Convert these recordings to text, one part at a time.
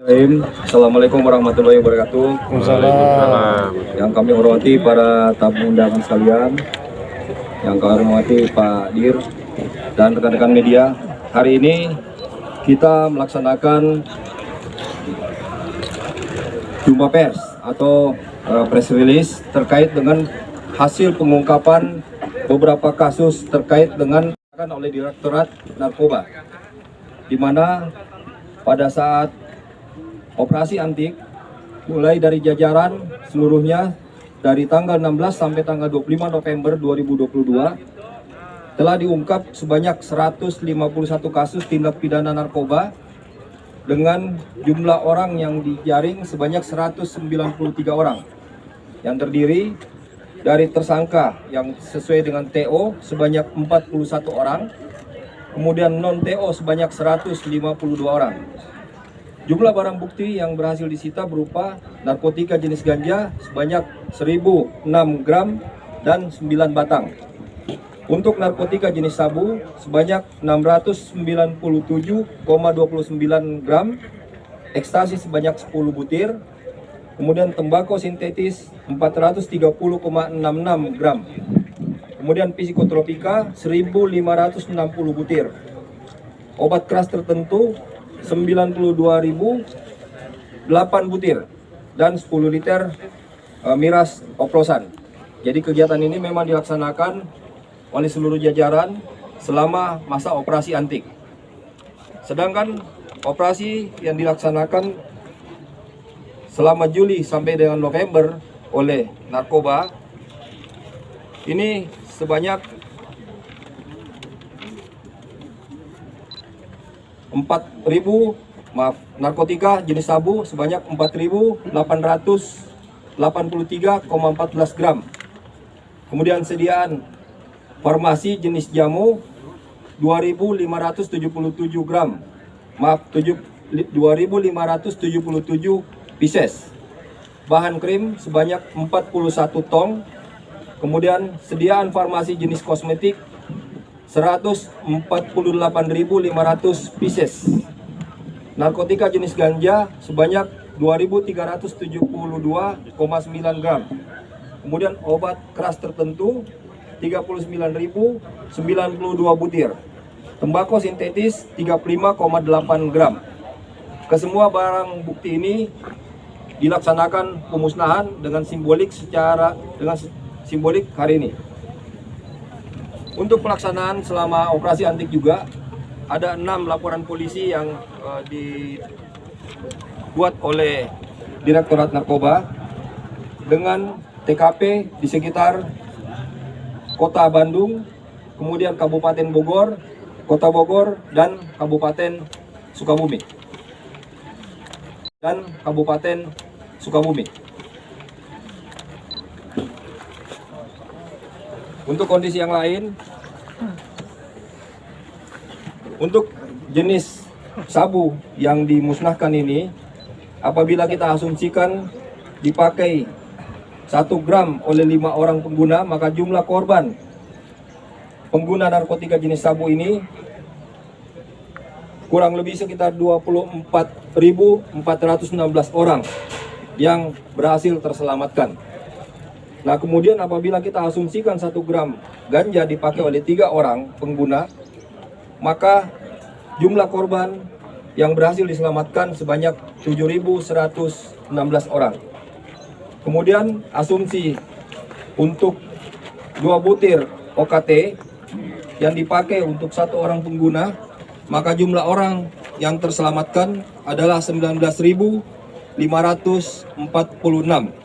Assalamualaikum warahmatullahi wabarakatuh. Waalaikumsalam. Yang kami hormati para tamu undangan sekalian, yang kami hormati Pak Dir dan rekan-rekan media. Hari ini kita melaksanakan jumpa pers atau press release terkait dengan hasil pengungkapan beberapa kasus terkait dengan oleh Direktorat Narkoba, di mana pada saat operasi antik mulai dari jajaran seluruhnya dari tanggal 16 sampai tanggal 25 November 2022 telah diungkap sebanyak 151 kasus tindak pidana narkoba dengan jumlah orang yang dijaring sebanyak 193 orang, yang terdiri dari tersangka yang sesuai dengan TO sebanyak 41 orang, kemudian non TO sebanyak 152 orang. Jumlah barang bukti yang berhasil disita berupa narkotika jenis ganja sebanyak 1006 gram dan 9 batang. Untuk narkotika jenis sabu sebanyak 697,29 gram, ekstasi sebanyak 10 butir, kemudian tembakau sintetis 430,66 gram, kemudian psikotropika 1560 butir, obat keras tertentu 92.008 butir, dan 10 liter miras oplosan. Jadi kegiatan ini memang dilaksanakan oleh seluruh jajaran selama masa operasi antik. Sedangkan operasi yang dilaksanakan selama Juli sampai dengan November oleh narkoba ini sebanyak 4.000 narkotika jenis sabu sebanyak 4.883,14 gram. Kemudian sediaan farmasi jenis jamu 2.577 gram. 2.577 pieces. Bahan krim sebanyak 41 tong. Kemudian sediaan farmasi jenis kosmetik 148.500 pieces. Narkotika jenis ganja sebanyak 2.372,9 gram. Kemudian obat keras tertentu 39.092 butir. Tembakau sintetis 35,8 gram. Kesemua barang bukti ini dilaksanakan pemusnahan dengan simbolik hari ini. Untuk pelaksanaan selama operasi antik juga ada 6 laporan polisi yang dibuat oleh Direktorat Narkoba dengan TKP di sekitar Kota Bandung, kemudian Kabupaten Bogor, Kota Bogor, dan Kabupaten Sukabumi. Untuk kondisi yang lain, untuk jenis sabu yang dimusnahkan ini, apabila kita asumsikan dipakai 1 gram oleh 5 orang pengguna, maka jumlah korban pengguna narkotika jenis sabu ini kurang lebih sekitar 24.416 orang yang berhasil terselamatkan. Nah, kemudian apabila kita asumsikan 1 gram ganja dipakai oleh 3 orang pengguna, maka jumlah korban yang berhasil diselamatkan sebanyak 7.116 orang. Kemudian asumsi untuk 2 butir OKT yang dipakai untuk 1 orang pengguna, maka jumlah orang yang terselamatkan adalah 19.546.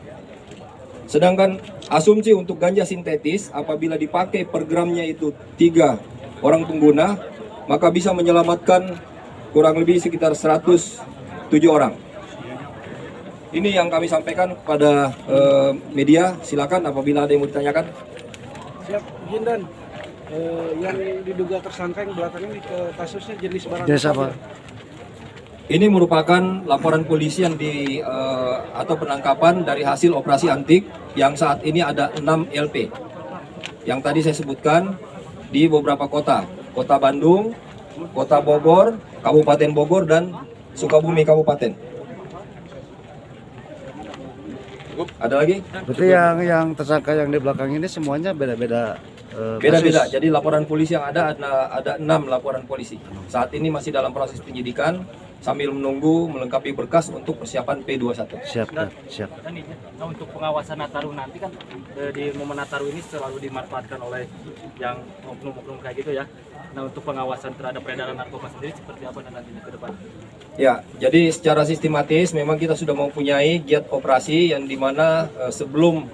Sedangkan asumsi untuk ganja sintetis apabila dipakai per gramnya itu 3 orang pengguna, maka bisa menyelamatkan kurang lebih sekitar 107 orang. Ini yang kami sampaikan kepada media. Silakan apabila ada yang mau ditanyakan. Siap, Jindan. Yang diduga tersangka yang belakangan ini kasusnya jenis barang apa? Ini merupakan laporan polisi yang atau penangkapan dari hasil operasi antik yang saat ini ada 6 LP. Yang tadi saya sebutkan di beberapa kota. Kota Bandung, Kota Bogor, Kabupaten Bogor, dan Sukabumi Kabupaten. Ada lagi? Berarti yang tersangka yang di belakang ini semuanya beda-beda. Beda-beda. kasus. Jadi laporan polisi yang ada 6 laporan polisi. Saat ini masih dalam proses penyidikan sambil menunggu melengkapi berkas untuk persiapan P21. Siap, siap. Kan ini, nah untuk pengawasan Nataru nanti kan di momen Nataru ini selalu dimanfaatkan oleh yang oknum-oknum kayak gitu ya. Nah untuk pengawasan terhadap peredaran narkoba sendiri seperti apa nantinya ke depan? Ya, jadi secara sistematis memang kita sudah mempunyai giat operasi yang dimana sebelum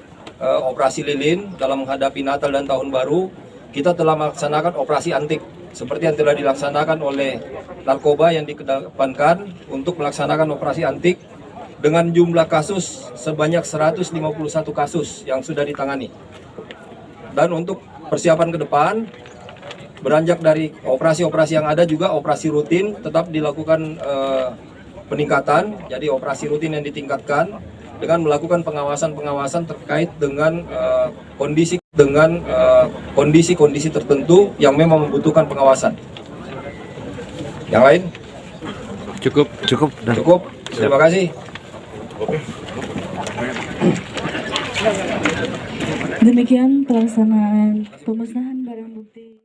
operasi lilin dalam menghadapi Natal dan Tahun Baru, kita telah melaksanakan operasi antik seperti yang telah dilaksanakan oleh narkoba yang dikedepankan untuk melaksanakan operasi antik dengan jumlah kasus sebanyak 151 kasus yang sudah ditangani. Dan untuk persiapan ke depan, beranjak dari operasi-operasi yang ada juga operasi rutin tetap dilakukan peningkatan. Jadi operasi rutin yang ditingkatkan dengan melakukan pengawasan-pengawasan terkait dengan kondisi-kondisi tertentu yang memang membutuhkan pengawasan. Yang lain? Cukup. Cukup. Terima kasih. Demikian pelaksanaan pemusnahan barang bukti.